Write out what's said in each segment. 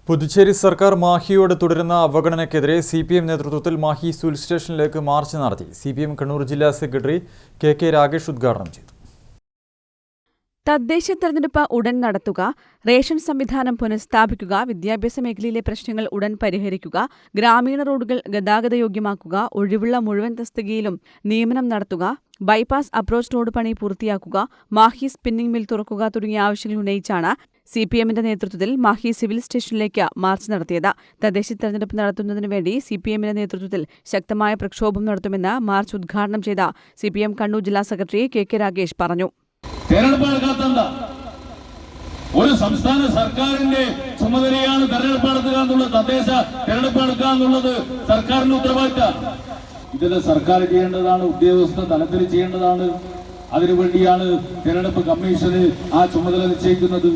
പുതുച്ചേരി സർക്കാർ മാഹിയോട് തുടരുന്ന അവഗണനയ്ക്കെതിരെ സിപിഎം നേതൃത്വത്തിൽ മാഹി സിവിൽ സ്റ്റേഷനിലേക്ക് മാർച്ച് നടത്തി. സിപിഎം കണ്ണൂർ ജില്ലാ സെക്രട്ടറി കെ രാഗേഷ് ഉദ്ഘാടനം ചെയ്തു. തദ്ദേശ തെരഞ്ഞെടുപ്പ് ഉടൻ നടത്തുക, റേഷൻ സംവിധാനം പുനഃസ്ഥാപിക്കുക, വിദ്യാഭ്യാസ മേഖലയിലെ പ്രശ്നങ്ങൾ ഉടൻ പരിഹരിക്കുക, ഗ്രാമീണ റോഡുകൾ ഗതാഗതയോഗ്യമാക്കുക, ഒഴിവുള്ള മുഴുവൻ തസ്തികയിലും നിയമനം നടത്തുക, ബൈപ്പാസ് അപ്രോച്ച് റോഡ് പണി പൂർത്തിയാക്കുക, മാഹി സ്പിന്നിംഗ് മിൽ തുറക്കുക തുടങ്ങിയ ആവശ്യങ്ങൾ ഉന്നയിച്ചാണ് സിപിഎമ്മിന്റെ നേതൃത്വത്തിൽ മാഹി സിവിൽ സ്റ്റേഷനിലേക്ക് മാർച്ച് നടത്തിയത്. തദ്ദേശ തെരഞ്ഞെടുപ്പ് നടത്തുന്നതിനു വേണ്ടി സിപിഎമ്മിന്റെ നേതൃത്വത്തിൽ ശക്തമായ പ്രക്ഷോഭം നടത്തുമെന്ന് മാർച്ച് ഉദ്ഘാടനം ചെയ്ത സിപിഎം കണ്ണൂർ ജില്ലാ സെക്രട്ടറി കെ രാഗേഷ് പറഞ്ഞു. തെരഞ്ഞെടുപ്പ് നടക്കാത്ത ഒരു സംസ്ഥാന സർക്കാരിന്റെ ചുമതലയാണ് തെരഞ്ഞെടുപ്പ് നടത്തുക എന്നുള്ളത്. തദ്ദേശ തെരഞ്ഞെടുപ്പ് നടക്കുക എന്നുള്ളത് സർക്കാരിന്റെ ഉത്തരവാദിത്തം. ഇതിന് സർക്കാർ ചെയ്യേണ്ടതാണ്, ഉദ്യോഗസ്ഥ തലത്തിൽ ചെയ്യേണ്ടതാണ്. അതിനുവേണ്ടിയാണ് തെരഞ്ഞെടുപ്പ് കമ്മീഷന് ആ ചുമതല നിശ്ചയിക്കുന്നത്.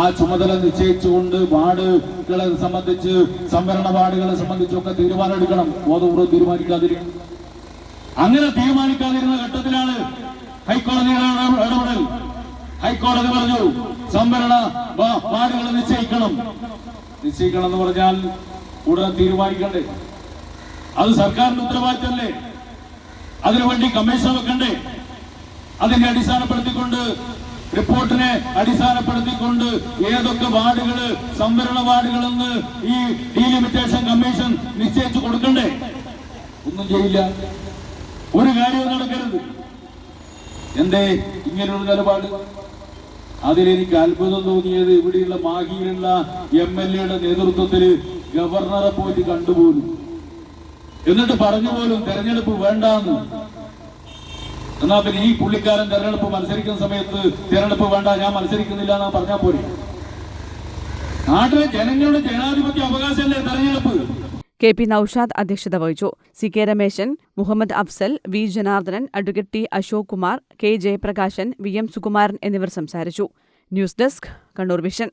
ആ ചുമതല നിശ്ചയിച്ചുകൊണ്ട് വാർഡുകളെ സംബന്ധിച്ച്, സംവരണ വാർഡുകളെ സംബന്ധിച്ചൊക്കെ തീരുമാനം എടുക്കണം. ബോധപൂർവ്വം തീരുമാനിക്കാതിരിക്കണം. അങ്ങനെ തീരുമാനിക്കാതിരുന്ന ഘട്ടത്തിലാണ് ഹൈക്കോടതിയുടെ ഇടപെടൽ. ഹൈക്കോടതി പറഞ്ഞു സംവരണ വാർഡുകൾ നിശ്ചയിക്കണം എന്ന് പറഞ്ഞാൽ ഉടനെ തീരുമാനിക്കണ്ടേ? അത് സർക്കാരിന്റെ ഉത്തരവാദിത്തമല്ലേ? അതിനുവേണ്ടി കമ്മീഷൻ വെക്കണ്ടേ? അതിനെ അടിസ്ഥാനപ്പെടുത്തിക്കൊണ്ട്, റിപ്പോർട്ടിനെ അടിസ്ഥാനപ്പെടുത്തിക്കൊണ്ട് ഏതൊക്കെ വാർഡുകള് സംവരണ വാർഡുകളെന്ന് ഈ ഡീലിമിറ്റേഷൻ കമ്മീഷൻ നിശ്ചയിച്ചു കൊടുക്കണ്ടേ? ഒന്നും ചെയ്യില്ല. ഒരു കാര്യവും നടക്കരുത്. എന്തേ ഇങ്ങനെയുള്ള നിലപാട്? അതിലെനിക്ക് അത്ഭുതം തോന്നിയത് ഇവിടെയുള്ള മാഹിയിലുള്ള MLA നേതൃത്വത്തിൽ ഗവർണറെ പോയിട്ട് കണ്ടുപോലും, എന്നിട്ട് പറഞ്ഞു പോലും തെരഞ്ഞെടുപ്പ് വേണ്ടാന്ന്. എന്നാ പിന്നെ ഈ പുള്ളിക്കാരൻ തെരഞ്ഞെടുപ്പ് മത്സരിക്കുന്ന സമയത്ത് തെരഞ്ഞെടുപ്പ് വേണ്ട, ഞാൻ മത്സരിക്കുന്നില്ല എന്നാ പറഞ്ഞാൽ പോരെ? നാട്ടിലെ ജനങ്ങളുടെ ജനാധിപത്യ അവകാശമല്ലേ തെരഞ്ഞെടുപ്പ്? കെ നൌഷാദ് അധ്യക്ഷത വഹിച്ചു. K Rameshan, Muhammad Afsal, Janardhanan, advocate Ashok Kumar, Jayaprakashan, VM Sukumaran എന്നിവർ സംസാരിച്ചു. News desk, Kannur vision.